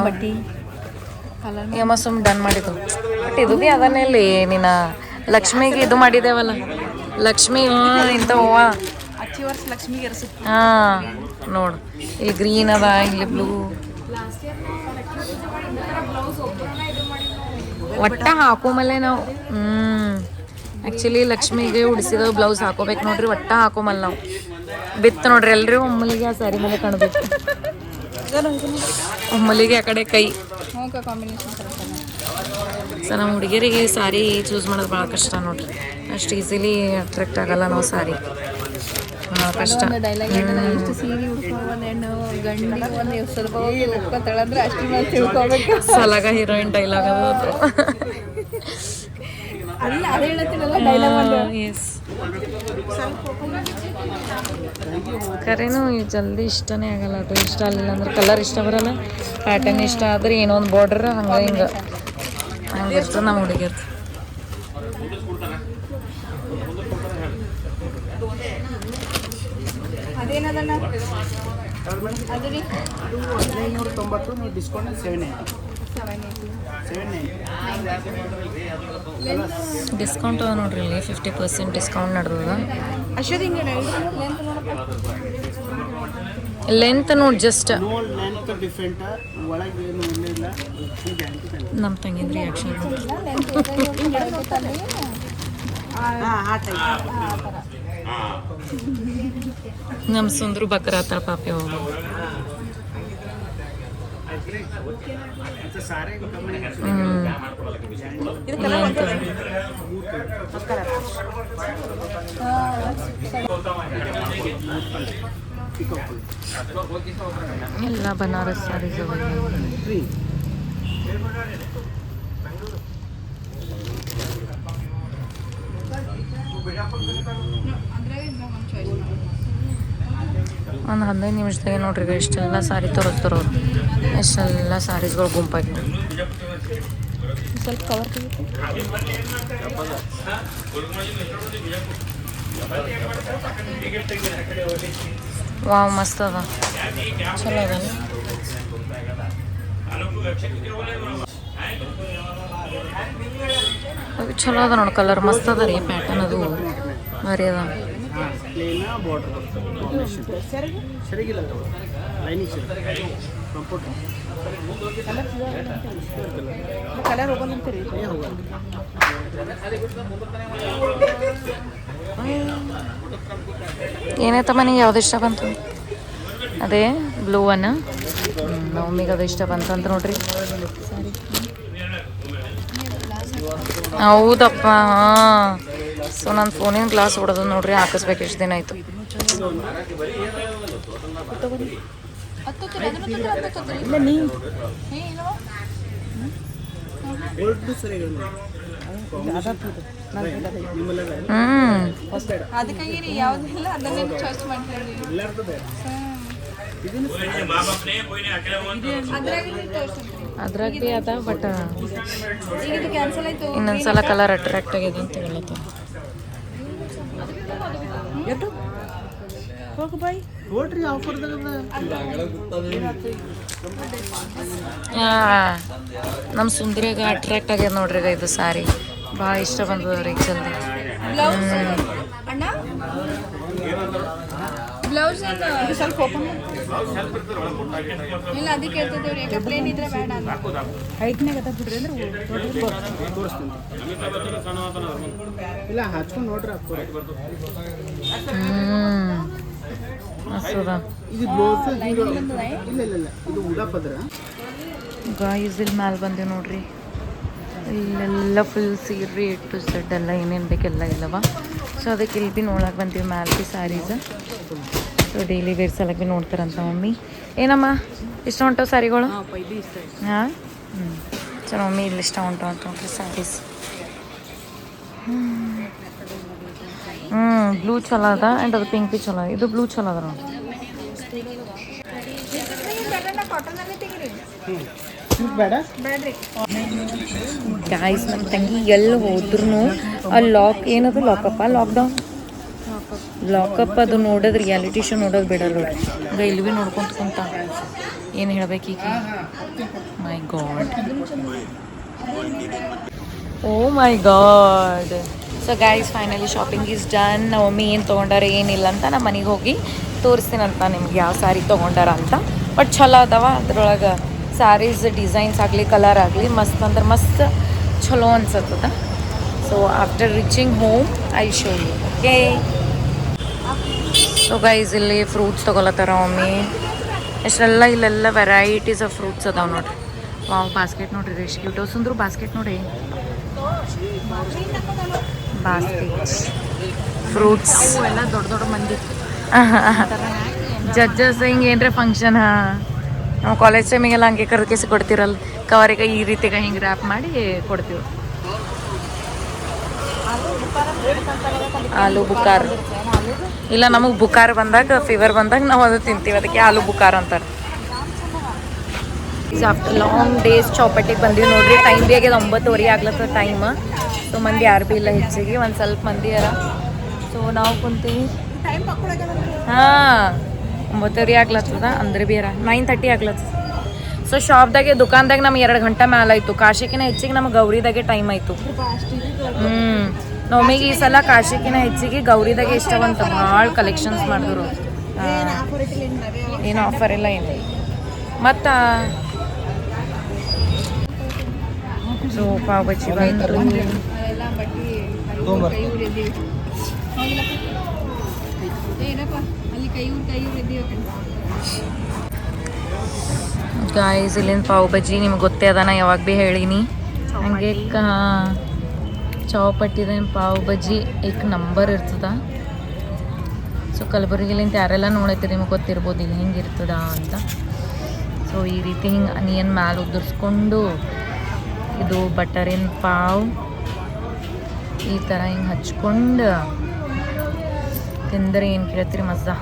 ಬಟ್ಟಿ ಯಮ್ಮ ಸುಮ್ ಡನ್ ಮಾಡಿದ್ದು ಬಟ್ ಇದು ಭೀ ಅದನ್ನೇ ಇಲ್ಲಿ ನೀನ ಲಕ್ಷ್ಮಿಗೆ ಇದು ಮಾಡಿದ್ದೇವಲ್ಲ ಲಕ್ಷ್ಮಿ ಇಂಥ ಹೂವ ನೋಡು ಇಲ್ಲಿ ಗ್ರೀನ್ ಅದ ಇಲ್ಲಿ ಬ್ಲೂ ಒಟ್ಟ ಹಾಕೋಮಲ್ಲೇ ನಾವು ಆ್ಯಕ್ಚುಲಿ ಲಕ್ಷ್ಮಿಗೆ ಉಡಿಸಿದ ಬ್ಲೌಸ್ ಹಾಕೋಬೇಕು ನೋಡ್ರಿ ಒಟ್ಟ ಹಾಕೋಮಲ್ಲ ನಾವು ಬಿತ್ತು ನೋಡ್ರಿ ಎಲ್ರಿ ಒಮ್ಮಲಿಗೆ ಆ ಸ್ಯಾರಿ ಮೇಲೆ ಕಾಣಬೇಕು ಒಮ್ಮಲಿಗೆ ಆ ಕಡೆ ಕೈ ಸೊ ನಮ್ಮ ಹುಡುಗಿಯರಿಗೆ ಸಾರಿ ಚೂಸ್ ಮಾಡೋದು ಭಾಳ ಕಷ್ಟ ನೋಡ್ರಿ ಅಷ್ಟು ಈಸಿಲಿ ಅಟ್ರಾಕ್ಟ್ ಆಗಲ್ಲ ನಾವು ಸಾರಿ ಕಷ್ಟ. ಒಂದು ಡೈಲಾಗ್ ಹೇಳ್ತಾನೆ, ಇಷ್ಟು ಸೀರೆ ಉಟ್ಕೊಂಡು ಒಂದು ಹೆಣ್ಣು ಗಂಡಿಗೆ ಒಂದು ಸ್ವಲ್ಪ ಉಟ್ಕೊತಾಳಂದ್ರೆ ಅಷ್ಟು ಮೇಲೆ ತಿಳ್ಕೊಬೇಕು. ಸಲಗ ಹೀರೋಯಿನ್ ಡೈಲಾಗ್ ಅದು. ಅಲ್ಲ ಅದು ಹೇಳತ್ತೀನಲ್ಲ ಡೈಲಾಗ್ ಒಂದು. ಎಸ್ ಕರೆನೂ ಜಲ್ದಿ ಇಷ್ಟನೇ ಆಗಲ್ಲ ಅದು. ಇಷ್ಟ ಆಗಲಿಲ್ಲ ಅಂದ್ರೆ ಕಲರ್ ಇಷ್ಟ ಬರಲ್ಲ, ಪ್ಯಾಟರ್ನ್ ಇಷ್ಟ ಆದ್ರೆ ಏನೋ ಒಂದು ಬಾರ್ಡರ್ ಹಂಗೆ ಹಿಂಗೆ ಹಂಗಿರ್ತದೆ ನಮ್ಮ ಹುಡುಗಿರ್ದು. ಅದೇನದಣ್ಣ ಅದು ರೀ 1590 ನೀವು ಡಿಸ್ಕೌಂಟ್ 790 ಡಿಸ್ಕೌಂಟ್ ಅದ ನೋಡ್ರಿ ಇಲ್ಲಿ 50% ಡಿಸ್ಕೌಂಟ್ ನಡೆದದ. ಅಷ್ಟೊಂದು ಹಿಂಗೆ ಲೆಂತ್ ನೋಡಪ್ಪ. ಲೆಂತ್ ನೋಡಿ ಜಸ್ಟ್ ನೋ ಲೆಂತ್ ಡಿಫ್ರೆಂಟ್, ಒಳಗೆ ಏನು ಇಲ್ಲ. ನಮ್ಮ ತಂಗಿದ ರಿಯಾಕ್ಷನ್ ನಮ್ಮ ಸುಂದ್ರು ಬಕ್ರ ಆತಾಳ ಪಾಪಿ ಹೋಗು. ಎಲ್ಲ ಬನಾರಸ್ ಸ್ಯಾರೀಸ್ ಅವ. ಒಂದು 15 ನಿಮಿಷದಾಗ ನೋಡ್ರಿ ಇಷ್ಟೆಲ್ಲ ಸಾರಿ ತರೋರು, ಎಷ್ಟೆಲ್ಲ ಸಾರೀಸ್ಗಳು ಗುಂಪಾಗಿ. ಸ್ವಲ್ಪ ಕವರ್ ತೆಗಿತು. ವಾವ್ ಮಸ್ತ್ ಅದ, ಚಲೋ ಅದ. ಅದು ಚಲೋ ಅದ ನೋಡಿ, ಕಲರ್ ಮಸ್ತ್ ಅದ ರೀ, ಪ್ಯಾಟರ್ನ್ ಅದು ಭಾರಿ ಅದ. ಸರಿಗಿಲ್ಲ ಲೈನಿಂಗ್ ಕಂಫರ್ಟ್ ಕಲರ್ ಹೋಗಲ್ಲ ಅಂತೀರಿ. ಏನಾಯ್ತಮ್ಮ ನೀ ಯಾವ್ದು ಇಷ್ಟ ಬಂತು? ಅದೇ ಬ್ಲೂ ಅನ್ನ ನವಮಿಗೆ ಅದು ಇಷ್ಟ ಬಂತಂತ ನೋಡ್ರಿ. ಹೌದಪ್ಪ, ಹಾಂ. ಸೊ ನನ್ನ ಫೋನಿನ ಗ್ಲಾಸ್ ಹೊಡೆದು ನೋಡ್ರಿ, ಹಾಕಿಸ್ಬೇಕು ಎಷ್ಟು ದಿನ ಆಯಿತು. ಇಲ್ಲ ನೀ ಅದಕ್ಕಾಗಿ ರೀ ಯಾವುದಿಲ್ಲ ಅದನ್ನೇ ಚಾಯ್ಸ್ ಮಾಡ್ತೀವಿ. ಅದ್ರಾಗ ಭೀ ಅದ, ಬಟ್ ಈಗ ಇದು ಕ್ಯಾನ್ಸಲ್ ಆಯ್ತು. ಇನ್ನೊಂದ್ಸಲ ಕಲರ್ ಅಟ್ರಾಕ್ಟ್ ಆಗಿದೆ ಅಂತ ಹೇಳತ್ತ. ಹೋಗು ಬಾಯ್ ನೋಡ್ರಿ ಆಫರ್ದಾಗ ನಮ್ಮ ಸುಂದರಿಯಾಗ ಅಟ್ರಾಕ್ಟ್ ಆಗ್ಯದ ನೋಡ್ರಿ ಇದು ಸಾರಿ. ಭಾಳ ಇಷ್ಟ ಬಂದದ್ರಿ ಜಲ್ದಿ. ಬ್ಲೌಸ್ ಅಣ್ಣ, ಬ್ಲೌಸ್ ಸ್ವಲ್ಪ ಓಪನ್ ಇಲ್ಲ ಅದಕ್ಕೆ ಹೇಳ್ತಿದ್ದೇವ್ರಿ, ಯಾಕೆ ಪ್ಲೇನ್ ಇದ್ರೆ ಬೇಡ ಅಂತ. ಹೈಟ್ನಾಗ ಅದ ಬಿಡ್ರಿ ಅಂದ್ರೆ ತೋರಿಸ್ತೀನಿ. ಇಲ್ಲ ಹಚ್ಕೊಂಡು ನೋಡ್ರಿ ಹಾಕ್ತಾರೆ. ಮಸ್ತದ ಇದು ಬ್ಲೌಸ್ ಇಲ್ಲ ಇಲ್ಲ ಇದು ಉಡಾಪದ್ರ ಗಾಯ್ಸ್. ಇಲ್ಲಿ ಮ್ಯಾಲೆ ಬಂದೆ ನೋಡ್ರಿ, ಇಲ್ಲೆಲ್ಲ ಫುಲ್ ಸೀರೆ ಟು ಸೆಡ್ ಎಲ್ಲ ಏನೇನು ಬೇಕೆಲ್ಲ ಇಲ್ಲವ. ಸೊ ಅದಕ್ಕೆ ಇಲ್ಲಿ ಭೀ ನೋಡಕ್ಕೆ ಬಂತೀವಿ ಮ್ಯಾಲೆ ಭೀ ಸ್ಯಾರೀಸ್. ಸೊ ಡೈಲಿ ವೇರ್ ಸಲಕ್ಕೆ ಭೀ ನೋಡ್ತಾರಂತ ಮಮ್ಮಿ. ಏನಮ್ಮ ಇಷ್ಟ ಹೊಂಟವು ಸ್ಯಾರಿಗಳು? ಹಾಂ ಚಲೋ ಮಮ್ಮಿ ಇಲ್ಲಿ ಇಷ್ಟ ಹೊಂಟವು ಅಂತ ನೋಡ್ರಿ ಸ್ಯಾರೀಸ್. ಬ್ಲೂ ಚಲೋ ಅದ ಆ್ಯಂಡ್ ಅದು ಪಿಂಕ್ ಭೀ ಚಲೋ. ಇದು ಬ್ಲೂ ಚಲೋ ಅದ ನೋಡಿ. ಬೇಡ ಗಾಯ್ಸ್, ನಮ್ಮ ತಂಗಿ ಎಲ್ಲಿ ಹೋದ್ರೂ ಆ ಲಾಕ್ ಏನದು ಲಾಕಪ್ಪ, ಲಾಕಪ್ ಅದು ನೋಡೋದು ರಿಯಾಲಿಟಿ ಶೋ ನೋಡೋದು ಬಿಡಲ್ಲ ನೋಡ್ರಿ. ಈಗ ಇಲ್ಲಿ ಭೀ ನೋಡ್ಕೊಂತ ಕುಂತ ಏನು ಹೇಳ್ಬೇಕು ಈಗ. My god, oh my god. So guys, finally shopping is done. Mummy ಏನು ತೊಗೊಂಡಾರ ಏನಿಲ್ಲ ಅಂತ ನಮ್ಮ ಮನೆಗೆ ಹೋಗಿ ತೋರಿಸ್ತೀನಂತ ನಿಮ್ಗೆ ಯಾವ ಸ್ಯಾರಿ ತೊಗೊಂಡಾರ ಅಂತ. ಬಟ್ ಚಲೋ ಅದಾವ ಅದ್ರೊಳಗೆ ಸ್ಯಾರೀಸ್ ಡಿಸೈನ್ಸ್ ಆಗಲಿ ಕಲರ್ ಆಗಲಿ ಮಸ್ತ್ ಅಂದ್ರೆ ಮಸ್ತ್ ಚಲೋ ಅನ್ಸತ್ತದ. So after reaching home I show you. Okay. So guys, ಇಲ್ಲಿ ಫ್ರೂಟ್ಸ್ ತೊಗೊಳತ್ತಾರ ಮಮ್ಮಿ. ಎಷ್ಟೆಲ್ಲ ಇಲ್ಲೆಲ್ಲ ವೆರೈಟೀಸ್ ಆಫ್ ಫ್ರೂಟ್ಸ್ ಅದಾವೆ ನೋಡ್ರಿ. ವಾವ್, ಬಾಸ್ಕೆಟ್ ನೋಡ್ರಿ ಎಷ್ಟು ಕ್ಯೂಟ್ ಸುಂದ್ರು ಬಾಸ್ಕೆಟ್ ನೋಡಿ. ಬಾಸ್ಕೆಟ್ ಫ್ರೂಟ್ಸ್ ಎಲ್ಲ ದೊಡ್ಡ ದೊಡ್ಡ ಮಂದಿ ಜಡ್ಜಸ್ ಹಿಂಗೆ ಏನ್ರ ಫಂಕ್ಷನ್ ನಾವು ಕಾಲೇಜ್ ಟೈಮಿಗೆಲ್ಲ ಹಂಗೆ ಕರ್ಕಿಸಿ ಕೊಡ್ತಿರಲ್ಲ ಕವರಿಗೆ ಈ ರೀತಿಗೆ ಹಿಂಗೆ ರ್ಯಾಪ್ ಮಾಡಿ ಕೊಡ್ತೀವಿ. ಆಲೂ ಬುಖಾರ್ ಇಲ್ಲ, ನಮಗೆ ಬುಖಾರ್ ಬಂದಾಗ ಫೀವರ್ ಬಂದಾಗ ನಾವು ಅದು ತಿಂತೀವಿ, ಅದಕ್ಕೆ ಆಲೂ ಬುಖಾರ್ ಅಂತಾರೆ. ಆಫ್ಟರ್ ಲಾಂಗ್ ಡೇಸ್ ಚೌಪಟ್ಟಿಗೆ ಬಂದೀವಿ ನೋಡ್ರಿ. ಟೈಮ್ ಭೀ ಆಗ್ಯದ 9:30 ಆಗ್ಲತ್ತ ಟೈಮ್. ಸೊ ಮಂದಿ ಯಾರು ಭೀ ಇಲ್ಲ ಹೆಚ್ಚಿಗೆ, ಒಂದು ಸ್ವಲ್ಪ ಮಂದಿ ಅರ. ಸೊ ನಾವು ಕುಂತೀವಿ. ಹಾಂ 9:30 ಆಗ್ಲತ್ತದ ಅಂದ್ರೆ ಭೀ ಅರ 9:30 ಆಗ್ಲತ್ತದ. ಸೊ ಶಾಪ್ದಾಗೆ ದುಕಾನ್ದಾಗ ನಮ್ಗೆ 2 ಗಂಟೆ ಮ್ಯಾಲೆ ಆಯಿತು. ಕಾಶಿಕಿನ ಹೆಚ್ಚಿಗೆ ನಮ್ಗೆ ಗೌರಿದಾಗೆ ಟೈಮ್ ಆಯಿತು. ನಮಗೆ ಈ ಸಲ ಕಾಶಿಕಿನ ಹೆಚ್ಚಿಗೆ ಗೌರಿದಾಗೆ ಇಷ್ಟ ಬಂತ. ಭಾಳ ಕಲೆಕ್ಷನ್ಸ್ ಮಾಡಿದ್ರು. ಏನು ಆಫರ್ ಇಲ್ಲ ಏನು. ಮತ್ತು ಸೊ ಪಾವ್ ಬಜ್ಜಿ ಬಂದರು. ಗಾಯ್ಸ್ ಇಲ್ಲಿಂದ ಪಾವ್ ಬಜ್ಜಿ ನಿಮ್ಗೆ ಗೊತ್ತೇ ಅದ, ನಾ ಯಾವಾಗ ಭೀ ಹೇಳೀನಿ. ಹಂಗೆ ಚೌಪಟ್ಟಿದ ಪಾವ್ ಬಜ್ಜಿ ಏಕ್ ನಂಬರ್ ಇರ್ತದ. ಸೊ ಕಲಬುರಗಿಲಿಂದ ಯಾರೆಲ್ಲ ನೋಡೈತಿ ನಿಮಗೆ ಗೊತ್ತಿರ್ಬೋದು ಇಲ್ಲಿ ಹಿಂಗೆ ಇರ್ತದ ಅಂತ. ಸೊ ಈ ರೀತಿ ಹಿಂಗೆ ಅನಿಯನ್ ಮ್ಯಾಲೆ ಉದುರಿಸ್ಕೊಂಡು ಇದು ಬಟರಿನ ಪಾವ್ ಈ ಥರ ಹಿಂಗೆ ಹಚ್ಕೊಂಡು ತಿಂದರೆ ಏನು ಕೇಳ್ತೀರಿ ಮಜಾ.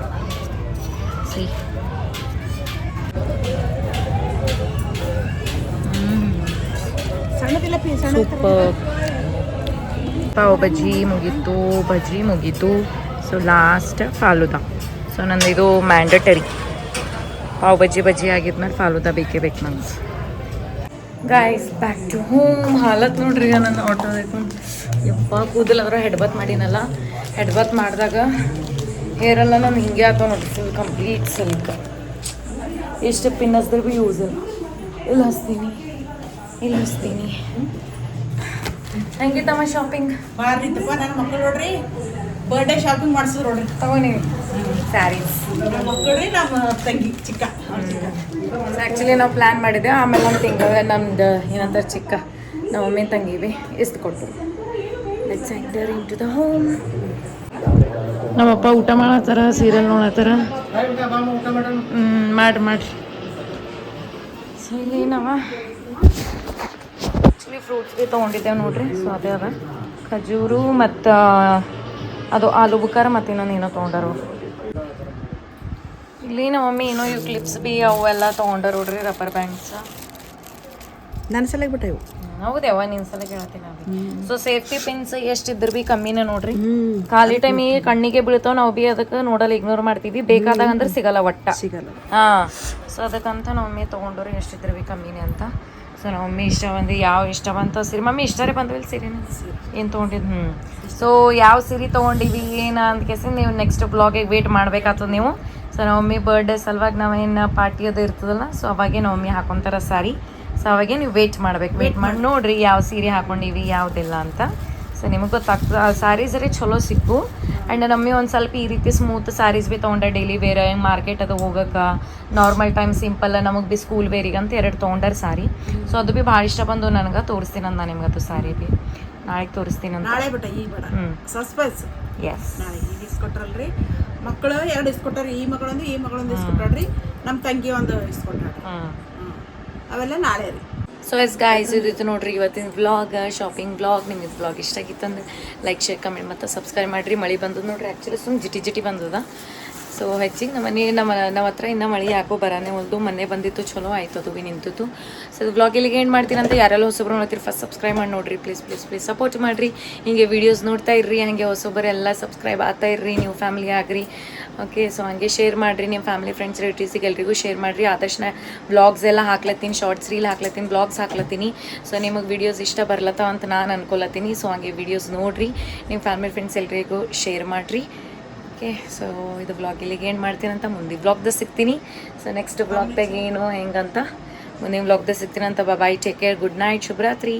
C super. ಪಾವ್ ಬಜ್ಜಿ ಮುಗೀತು. So last falooda. ಸೊ ನಂದು ಇದು ಮ್ಯಾಂಡಟರಿ. ಪಾವ್ ಬಜ್ಜಿ ಆಗಿದ್ಮೇಲೆ ಫಾಲೂದಾ ಬೇಕೇ ಬೇಕು ನಂಗೆ. Guys back to home. ಹಾಲತ್ ನೋಡ್ರಿ ನನ್ನ ಆಟೋದಕ್ಕೆ ಯಪ್ಪ ಕೂದಲಾದ್ರೆ ಹೆಡ್ಬತ್ ಮಾಡೀನಲ್ಲ. ಹೆಡ್ಬತ್ ಮಾಡಿದಾಗ ಹೇರೆಲ್ಲ ನಾನು ಹಿಂಗೆ ಆತವ ನೋಡ್ರಿ, ಫುಲ್ ಕಂಪ್ಲೀಟ್ ಸಿಲ್ಕ್. ಎಷ್ಟು ಪಿನ್ ಹಚ್ದ್ರೆ ಭೀ ಯೂಸ್ ಇಲ್ಲ. ಇಲ್ಲಿ ಹಚ್ತೀನಿ. ಹೆಂಗಿತ್ತಮ್ಮ ಶಾಪಿಂಗ್? ಬಾರಿತ್ತಪ್ಪ. ನನ್ನ ಮಕ್ಕಳು ನೋಡ್ರಿ ಬರ್ಡೇ ಶಾಪಿಂಗ್ ಮಾಡಿಸಿದ್ರು ನೋಡ್ರಿ. ತಗೊಂಡಿವಿ ಸ್ಯಾರೀಸ್. ನಮ್ಮ ಮಕ್ಕಳ್ರಿ ನಮ್ಮ ತಂಗಿ ಚಿಕ್ಕ. ಆ್ಯಕ್ಚುಲಿ ನಾವು ಪ್ಲ್ಯಾನ್ ಮಾಡಿದ್ದೆ. ಆಮೇಲೆ ನಮ್ಮ ತಿಂಗಳ ನಮ್ದು ಏನಂತಾರೆ ಚಿಕ್ಕ ನಮ್ಮ ಮಮ್ಮಿ ತಂಗಿವಿ ಇಷ್ಟು ಕೊಟ್ಟು. Let's enter into the home. ನಮ್ಮಪ್ಪ ಊಟ ಮಾಡತ್ತಾರ, ಸೀರಿಯಲ್ ನೋಡತ್ತಾರ. ಮಾಡ್ರಿ. ಸೊ ಇಲ್ಲಿ ನಾವು ಆ್ಯಕ್ಚುಲಿ ಫ್ರೂಟ್ಸ್ ಭೀ ತೊಗೊಂಡಿದ್ದೇವೆ ನೋಡ್ರಿ. ಸೊ ಅದೇ ಅದ ಖಜೂರು ಮತ್ತು ಅದು ಆಲೂ ಬುಖಾರ ಮತ್ತು ಇನ್ನೊಂದು ಏನೋ ತೊಗೊಂಡಾರ. ಇಲ್ಲಿ ನಮ್ಮ ಮಮ್ಮಿ ಏನೋ ಇವು ಕ್ಲಿಪ್ಸ್ ಭೀ ಅವೆಲ್ಲ ತೊಗೊಂಡಾರ ನೋಡ್ರಿ, ರಬ್ಬರ್ ಬ್ಯಾಂಡ್ಸ್. ನನ್ನ ಸಲಕ್ಕೆ ಬಿಟ್ಟ ಇವು. ಹೌದೇವ ನಿನ್ನ ಸಲ ಕೇಳ್ತೀನಿ ಅದು. ಸೊ ಸೇಫ್ಟಿ ಪಿನ್ಸ್ ಎಷ್ಟಿದ್ರು ಭೀ ಕಮ್ಮಿನೇ ನೋಡ್ರಿ. ಖಾಲಿ ಟೈಮಿಗೆ ಕಣ್ಣಿಗೆ ಬೀಳ್ತಾವ, ನಾವು ಭೀ ಅದಕ್ಕೆ ನೋಡಲ್ಲ, ಇಗ್ನೋರ್ ಮಾಡ್ತೀವಿ. ಬೇಕಾದಾಗ ಅಂದ್ರೆ ಸಿಗಲ್ಲ. ಹಾಂ. ಸೊ ಅದಕ್ಕಂತ ನಮ್ಮ ಮಮ್ಮಿ ತೊಗೊಂಡ್ರಿ ಎಷ್ಟಿದ್ರು ಭೀ ಕಮ್ಮಿನೇ ಅಂತ. ಸೊ ನಮ್ಮ ಮಮ್ಮಿ ಇಷ್ಟ ಬಂತ ಸೀರೆ. ಮಮ್ಮಿ ಇಷ್ಟರೇ ಬಂದ್ವಿಲ್ಲ ಸೀರೆನ ಏನು ತೊಗೊಂಡಿದ್ದು. ಸೊ ಯಾವ ಸೀರೆ ತೊಗೊಂಡಿವಿ ಏನು ಅಂತ ಕೇಸಿ ನೀವು ನೆಕ್ಸ್ಟ್ ಬ್ಲಾಗಿಗೆ ವೇಟ್ ಮಾಡ್ಬೇಕಾಗ್ತದೆ ನೀವು. ಸೊ ನಮ್ಮ ಮಮ್ಮಿ ಬರ್ಡೇ ಸಲುವಾಗಿ ನಾವೇನು ಪಾರ್ಟಿ ಅದು ಇರ್ತದಲ್ಲ, ಸೊ ಅವಾಗೇ ನಮ್ಮ ಮಮ್ಮಿ ಹಾಕೊತಾರ ಸಾರಿ. ಸೊ ಅವಾಗೆ ನೀವು ವೇಟ್ ಮಾಡಿ ನೋಡಿರಿ ಯಾವ ಸೀರೆ ಹಾಕೊಂಡಿವಿ ಯಾವುದಿಲ್ಲ ಅಂತ. ಸೊ ನಿಮಗೆ ಗೊತ್ತಾಗ್ತದೆ. ಆ ಸ್ಯಾರೀಸರೇ ಚಲೋ ಸಿಕ್ಕು. ಆ್ಯಂಡ್ ನಮ್ಮಿ ಒಂದು ಸ್ವಲ್ಪ ಈ ರೀತಿ ಸ್ಮೂತ್ ಸ್ಯಾರೀಸ್ ಭೀ ತೊಗೊಂಡೆ ಡೈಲಿ ವೇರ್, ಮಾರ್ಕೆಟ್ ಅದು ಹೋಗೋಕೆ, ನಾರ್ಮಲ್ ಟೈಮ್ ಸಿಂಪಲ್ ನಮಗೆ ಭೀ ಸ್ಕೂಲ್ ವೇರಿಗೆ ಅಂತ 2 ತೊಗೊಂಡಾರ ಸಾರಿ. ಸೊ ಅದು ಭೀ ಭಾಳ ಇಷ್ಟ ಬಂದು ನನಗೆ. ತೋರಿಸ್ತೀನಿ ಅಂತ ನಿಮ್ಗೆ ಅದು ಸಾರಿ ಭೀ ನಾಳೆಗೆ ತೋರಿಸ್ತೀನಿ ಅಂತ. ನಾಳೆ ಬಿಟ್ಟ ಈಗ ಬೇಡ ಸಸ್ಪೆನ್ಸ್. ಎಸ್ ನಾಳೆ ಈಗ ಇಸ್ಕೊಟ್ರಲ್ರಿ ಮಕ್ಕಳು 2 ಇಸ್ಕೊಟ್ಟಾರಿ. ಈ ಮಗಳೊಂದು ಇಸ್ಕೊಟ್ಟಾಡ್ರಿ. ನಮ್ಮ ತಂಗಿ ಒಂದು ಇಸ್ಕೊಟ್ಟಾಡ್ರಿ. ಅವೆಲ್ಲ ನಾಳೆ ರೀ. ಸೊ ಎಸ್ ಗಾಯ್ಸ್ ಇದಿತ್ತು ನೋಡ್ರಿ ಇವತ್ತಿನ ವ್ಲಾಗ್, ಶಾಪಿಂಗ್ ವ್ಲಾಗ್. ನಿಮಗೆ ವ್ಲಾಗ್ ಇಷ್ಟ ಆಗಿತ್ತಂದ್ರೆ ಲೈಕ್, ಶೇರ್, ಕಮೆಂಟ್ ಮತ್ತು ಸಬ್ಸ್ಕ್ರೈಬ್ ಮಾಡಿರಿ. ಮಳೆ ಬಂದದ್ದು ನೋಡ್ರಿ. ಆ್ಯಕ್ಚುಲಿ ಸುಮ್ಮನೆ ಜಿಟಿ ಬಂದದ. ಸೊ ಹೆಚ್ಚಿಗೆ ನಮ್ಮ ಹತ್ರ ಇನ್ನೂ ಮಳೆ ಯಾಕೋ ಬರಾನೇ ಹೊಲ್ದು. ಮೊನ್ನೆ ಬಂದಿತ್ತು, ಚಲೋ ಆಯಿತು, ಅದು ಭೀ ನಿಂತಿತ್ತು. ಸೊ ಅದು ವ್ಲಾಗ್ ಇಲ್ಲಿಗೆ ಏನು ಮಾಡ್ತೀನಿ ಅಂತ ಯಾರೆಲ್ಲ ಹೊಸಬ್ರು ನೋಡ್ತೀರಿ ಫಸ್ಟ್ ಸಬ್ಸ್ಕ್ರೈಬ್ ಮಾಡಿ ನೋಡಿರಿ. ಪ್ಲೀಸ್ ಸಪೋರ್ಟ್ ಮಾಡಿರಿ. ಹಿಂಗೆ ವೀಡಿಯೋಸ್ ನೋಡ್ತಾ ಇರ್ರಿ. ಹಾಗೆ ಹೊಸೊಬ್ಬರೆಲ್ಲ ಸಬ್ಸ್ಕ್ರೈಬ್ ಆಗ್ತಾ ಇರ್ರಿ. ನೀವು ಫ್ಯಾಮಿಲಿ ಆಗಿರಿ. ಓಕೆ. ಸೊ ಹಾಗೆ ಶೇರ್ ಮಾಡಿರಿ ನಿಮ್ಮ ಫ್ಯಾಮಿಲಿ ಫ್ರೆಂಡ್ಸ್ ರಿಲೇಟಿವ್ಸಿಗೆ ಎಲ್ರಿಗೂ ಶೇರ್ ಮಾಡಿರಿ. ಆದಷ್ಟು ವ್ಲಾಗ್ಸ್ ಎಲ್ಲ ಹಾಕ್ಲತ್ತೀನಿ, ಶಾರ್ಟ್ಸ್ ರೀಲ್ ಹಾಕ್ಲತ್ತೀನಿ, ಬ್ಲಾಗ್ಸ್ ಹಾಕ್ಲತ್ತೀನಿ. ಸೊ ನಿಮಗೆ ವೀಡಿಯೋಸ್ ಇಷ್ಟ ಬರ್ಲತ್ತಾವ ಅಂತ ನಾನು ಅನ್ಕೊಲತ್ತೀನಿ. ಸೊ ಹಾಗೆ ವೀಡಿಯೋಸ್ ನೋಡಿರಿ, ನಿಮ್ಮ ಫ್ಯಾಮಿಲಿ ಫ್ರೆಂಡ್ಸ್ ಎಲ್ರಿಗೂ ಶೇರ್ ಮಾಡಿರಿ. ಓಕೆ. ಸೊ ಇದು ಬ್ಲಾಗ್ ಇಲ್ಲಿಗೆ ಏನು ಮಾಡ್ತೀನಿ ಅಂತ ಮುಂದೆ ಬ್ಲಾಗ್ದಾಗ ಸಿಗ್ತೀನಿ. ಸೊ ನೆಕ್ಸ್ಟ್ ಬ್ಲಾಗ್ದಾಗ ಏನು ಹೆಂಗಂತ ಮುಂದಿನ ಬ್ಲಾಗ್ದಾಗ ಸಿಗ್ತೀನಿ ಅಂತ. ಬಾಯ್, ಟೇಕ್ ಕೇರ್, ಗುಡ್ ನೈಟ್, ಶುಭರಾತ್ರಿ.